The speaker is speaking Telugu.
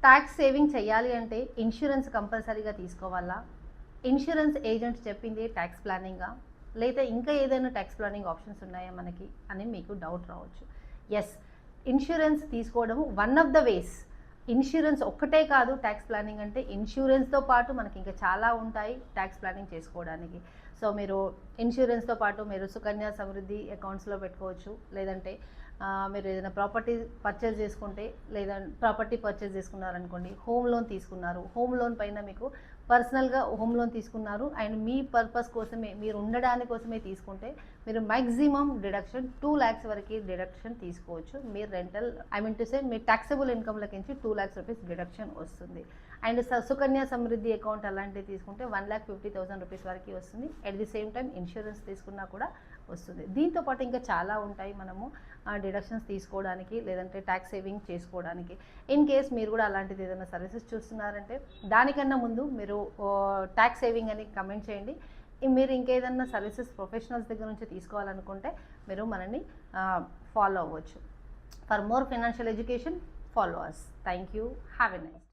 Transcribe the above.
ట్యాక్స్ సేవింగ్ చేయాలి అంటే ఇన్సూరెన్స్ కంపల్సరీగా తీసుకోవాలా? ఇన్సూరెన్స్ ఏజెంట్ చెప్పింది ట్యాక్స్ ప్లానింగా? లేదా ఇంకా ఏదైనా ట్యాక్స్ ప్లానింగ్ ఆప్షన్స్ ఉన్నాయా మనకి అని మీకు డౌట్ రావచ్చు. ఎస్, ఇన్సూరెన్స్ తీసుకోవడం one of the ways. Insurance ఒక్కటే కాదు ట్యాక్స్ ప్లానింగ్ అంటే, ఇన్సూరెన్స్తో పాటు మనకి ఇంకా చాలా ఉంటాయి ట్యాక్స్ ప్లానింగ్ చేసుకోవడానికి. సో మీరు ఇన్సూరెన్స్తో పాటు మీరు సుకన్య సమృద్ధి అకౌంట్స్లో పెట్టుకోవచ్చు. లేదంటే మీరు ఏదైనా ప్రాపర్టీ పర్చేస్ చేసుకుంటే, లేదా ప్రాపర్టీ పర్చేస్ చేసుకున్నారనుకోండి, హోమ్ లోన్ తీసుకున్నారు, హోమ్ లోన్ పైన మీకు పర్సనల్గా హోమ్ లోన్ తీసుకున్నారు అండ్ మీ పర్పస్ కోసమే, మీరు ఉండడానికి కోసమే తీసుకుంటే మీరు మ్యాక్సిమం డిడక్షన్ 2 lakhs వరకు డిడక్షన్ తీసుకోవచ్చు. మీరు రెంటల్ మీ ట్యాక్సబుల్ ఇన్కమ్లకి నుంచి 2 lakhs రూపీస్ డిడక్షన్ వస్తుంది. అండ్ సుకన్య సమృద్ధి అకౌంట్ అలాంటివి తీసుకుంటే 1,50,000 రూపీస్ వరకు వస్తుంది. At the same time insurance తీసుకున్నా కూడా వస్తుంది. దీంతో పాటు ఇంకా చాలా ఉంటాయి మనము డిడక్షన్స్ తీసుకోవడానికి, లేదంటే ట్యాక్స్ సేవింగ్ చేసుకోవడానికి. ఇన్ కేస్ మీరు కూడా అలాంటిది ఏదైనా సర్వీసెస్ చూస్తున్నారంటే దానికన్నా ముందు మీరు ట్యాక్స్ సేవింగ్ అని కమెంట్ చేయండి. మీరు ఇంకేదన్నా సర్వీసెస్ ప్రొఫెషనల్స్ దగ్గర నుంచి తీసుకోవాలనుకుంటే మీరు మనని ఫాలో అవ్వచ్చు. For more financial education, follow us. Thank you. Have a nice.